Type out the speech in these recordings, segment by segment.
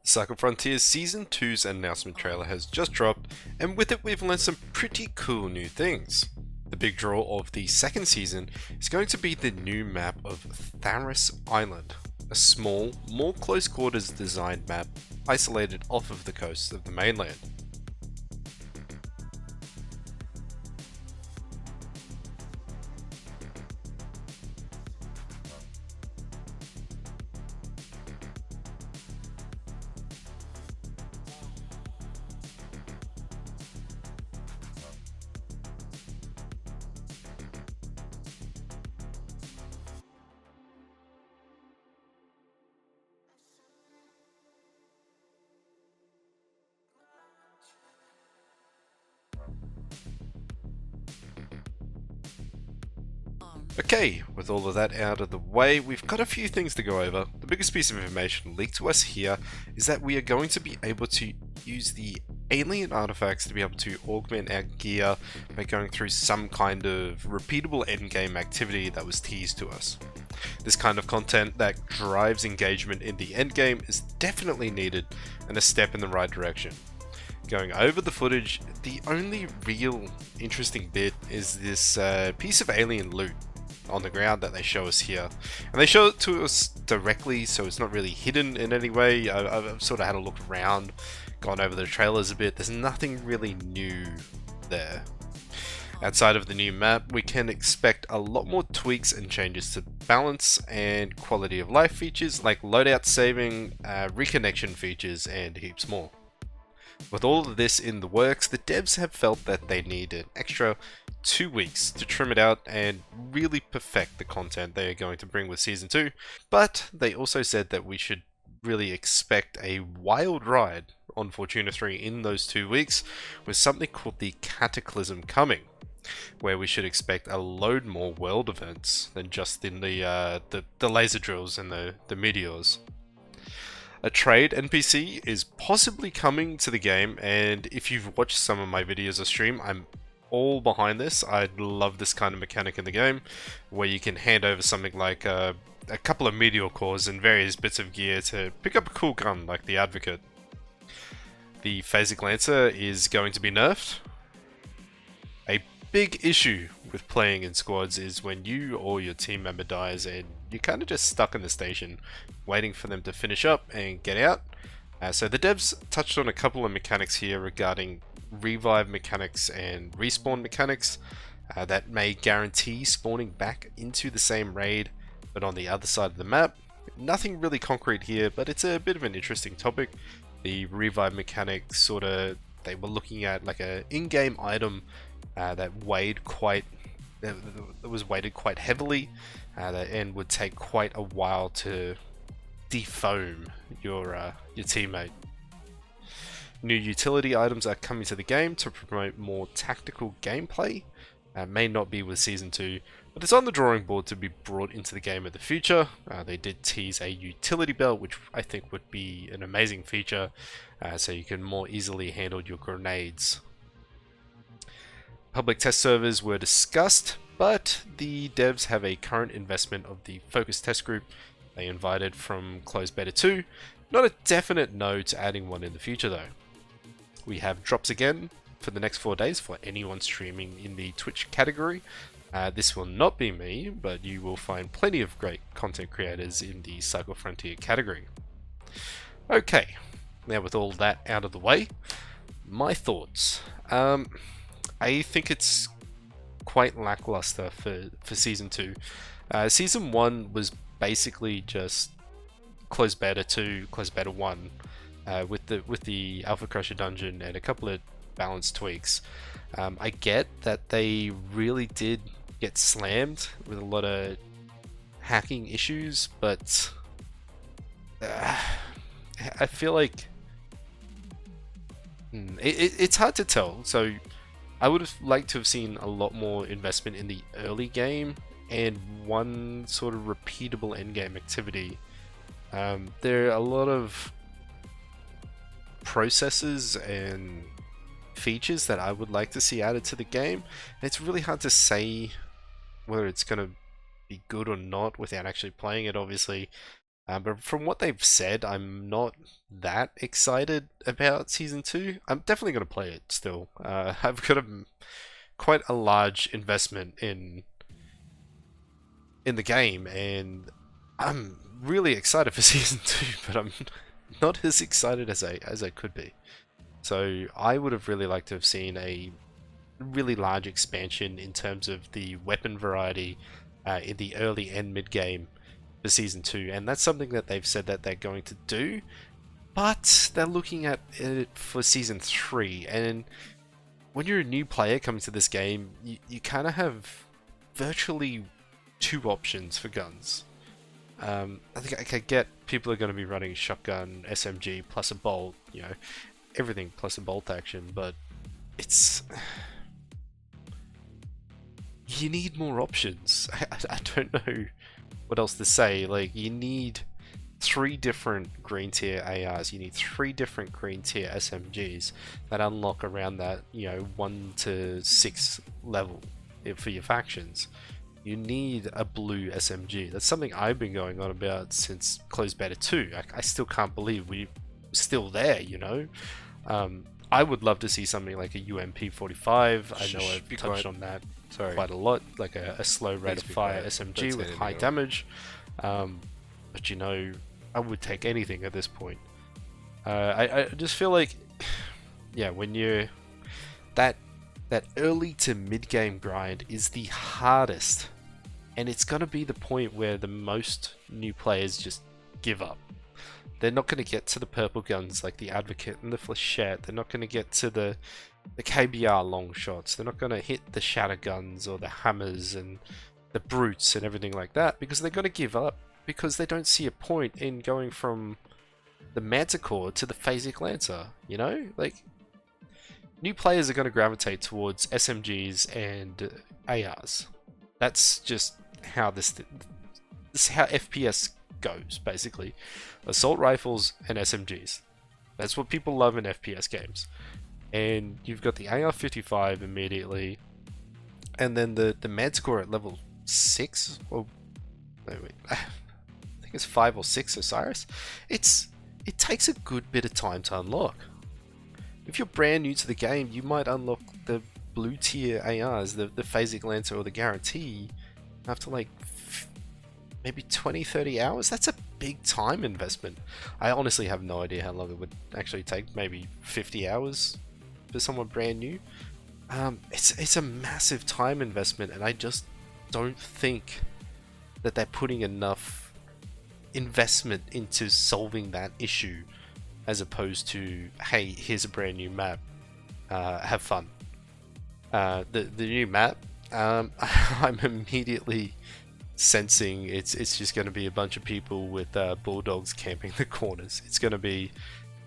Cycle Frontier's Season 2's announcement trailer has just dropped, and with it we've learned some pretty cool new things. The big draw of the second season is going to be the new map of Tharis Island, a small, more close quarters designed map isolated off of the coast of the mainland. Okay, with all of that out of the way, we've got a few things to go over. The biggest piece of information leaked to us here is that we are going to be able to use the alien artifacts to be able to augment our gear by going through some kind of repeatable endgame activity that was teased to us. This kind of content that drives engagement in the endgame is definitely needed and a step in the right direction. Going over the footage, the only real interesting bit is this piece of alien loot on the ground that they show us here, and they show it to us directly, so it's not really hidden in any way. I've sort of had a look around, gone over the trailers a bit. There's nothing really new there. Outside of the new map, we can expect a lot more tweaks and changes to balance and quality of life features like loadout saving, reconnection features, and heaps more. With all of this in the works, the devs have felt that they need an extra 2 weeks to trim it out and really perfect the content they are going to bring with Season 2, but they also said that we should really expect a wild ride on Fortuna 3 in those 2 weeks with something called the Cataclysm coming, where we should expect a load more world events than just in the laser drills and the meteors. A trade NPC is possibly coming to the game, and if you've watched some of my videos or stream, I'm all behind this. I love this kind of mechanic in the game, where you can hand over something like a couple of meteor cores and various bits of gear to pick up a cool gun like the Advocate. The Phasic Lancer is going to be nerfed. A big issue with playing in squads is when you or your team member dies and you're kind of just stuck in the station waiting for them to finish up and get out. So the devs touched on a couple of mechanics here regarding revive mechanics and respawn mechanics that may guarantee spawning back into the same raid but on the other side of the map. Nothing really concrete here, but it's a bit of an interesting topic. The revive mechanic they were looking at like a in-game item that was weighted quite heavily and would take quite a while to defoam your teammate. New utility items are coming to the game to promote more tactical gameplay. May not be with Season 2, but it's on the drawing board to be brought into the game in the future. They did tease a utility belt, which I think would be an amazing feature, so you can more easily handle your grenades. Public test servers were discussed, but the devs have a current investment of the focus test group they invited from closed beta 2. Not a definite no to adding one in the future though. We have drops again for the next 4 days for anyone streaming in the Twitch category. This will not be me, but you will find plenty of great content creators in the Cycle Frontier category. Okay, now with all that out of the way, my thoughts. I think it's quite lackluster for Season 2. Season 1 was basically just closed beta 2, closed beta 1, with the Alpha Crusher dungeon and a couple of balance tweaks. I get that they really did get slammed with a lot of hacking issues, but I feel like it's hard to tell. So I would have liked to have seen a lot more investment in the early game and one sort of repeatable endgame activity. There are a lot of processes and features that I would like to see added to the game. It's really hard to say whether it's going to be good or not without actually playing it, obviously. But from what they've said, I'm not that excited about Season 2. I'm definitely going to play it still. I've got quite a large investment in the game, and I'm really excited for Season 2, but I'm not as excited as I could be. So I would have really liked to have seen a really large expansion in terms of the weapon variety in the early and mid game for Season 2, and that's something that they've said that they're going to do, but they're looking at it for Season 3, and when you're a new player coming to this game, you kind of have virtually 2 options for guns. I think I could get people are going to be running shotgun, SMG, plus a bolt, you know, everything plus a bolt action, but it's... you need more options. I don't know what else to say. Like, you need 3 different green tier ARs, you need 3 different green tier SMGs that unlock around that, you know, 1 to 6 level for your factions. You need a blue SMG. That's something I've been going on about since closed beta 2. I still can't believe we're still there, you know? I would love to see something like a UMP45. I know I've touched on that quite a lot, like a slow rate of fire SMG with high damage. But you know, I would take anything at this point. I just feel like, yeah, when you're that early to mid game grind is the hardest, and it's gonna be the point where the most new players just give up. They're not going to get to the purple guns like the Advocate and the Flechette. They're not going to get to the KBR long shots. They're not going to hit the shatter guns or the hammers and the brutes and everything like that, because they're going to give up, because they don't see a point in going from the Manticore to the Phasic Lancer, you know? Like, new players are going to gravitate towards SMGs and ARs. That's just how this is how FPS goes, basically. Assault rifles and SMGs. That's what people love in FPS games. And you've got the AR-55 immediately, and then the Manticore at level 6, or no, wait, I think it's 5 or 6 Osiris. It takes a good bit of time to unlock. If you're brand new to the game, you might unlock the blue tier ARs, the Phasic Lancer or the Guarantee, after like maybe 20-30 hours. That's a big time investment. I honestly have no idea how long it would actually take. Maybe 50 hours for someone brand new. It's a massive time investment, and I just don't think that they're putting enough investment into solving that issue, as opposed to, hey, here's a brand new map, have fun. The new map, I'm immediately sensing it's just going to be a bunch of people with bulldogs camping the corners. It's going to be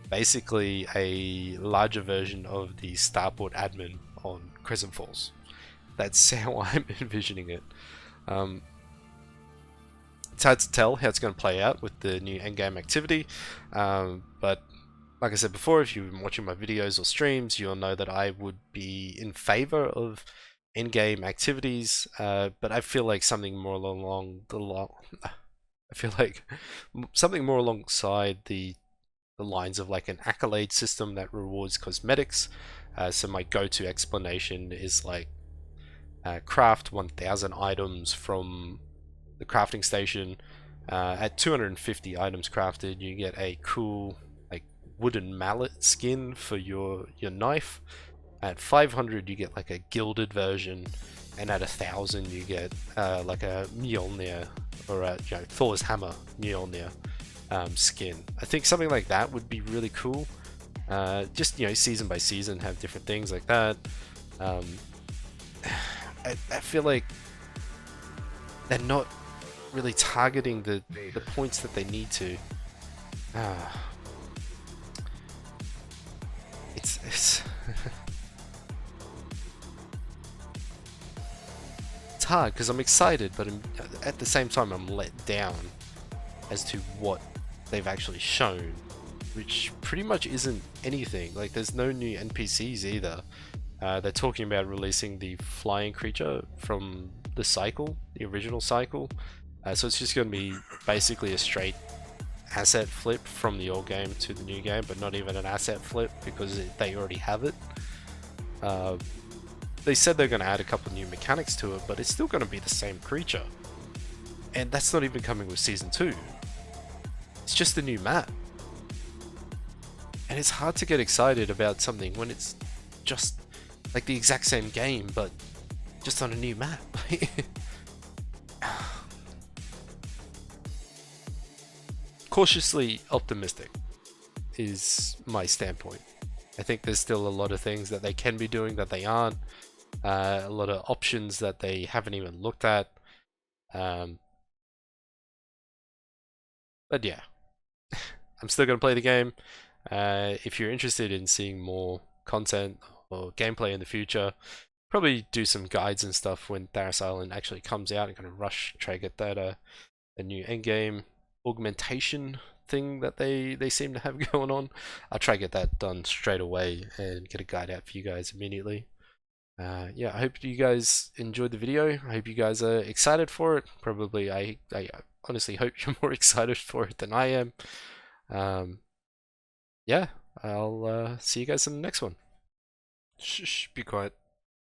basically a larger version of the Starport admin on Crescent Falls. That's how I'm envisioning it. It's hard to tell how it's going to play out with the new endgame activity, but like I said before, if you've been watching my videos or streams, you'll know that I would be in favor of in-game activities, but I feel like something more along something more alongside the lines of like an accolade system that rewards cosmetics. So my go-to explanation is like craft 1,000 items from the crafting station. At 250 items crafted, you get a cool like wooden mallet skin for your knife. At 500 you get like a gilded version, and at 1,000 you get like a Mjolnir or a, you know, Thor's hammer Mjolnir skin. I think something like that would be really cool. Just, you know, season by season have different things like that. I feel like they're not really targeting the points that they need to. It's it's hard because I'm excited, but at the same time I'm let down as to what they've actually shown, which pretty much isn't anything. Like, there's no new NPCs either. They're talking about releasing the flying creature from the cycle, the original cycle. So it's just going to be basically a straight asset flip from the old game to the new game, but not even an asset flip because they already have it. They said they're going to add a couple new mechanics to it, but it's still going to be the same creature. And that's not even coming with Season 2. It's just a new map. And it's hard to get excited about something when it's just like the exact same game, but just on a new map. Cautiously optimistic is my standpoint. I think there's still a lot of things that they can be doing that they aren't. A lot of options that they haven't even looked at. But yeah, I'm still going to play the game. If you're interested in seeing more content or gameplay in the future, probably do some guides and stuff when Tharis Island actually comes out. I'm going to rush, try to get that a new endgame augmentation thing that they seem to have going on. I'll try to get that done straight away and get a guide out for you guys immediately. Yeah, I hope you guys enjoyed the video. I hope you guys are excited for it. Probably, I honestly hope you're more excited for it than I am. Yeah, I'll see you guys in the next one. Shh, be quiet.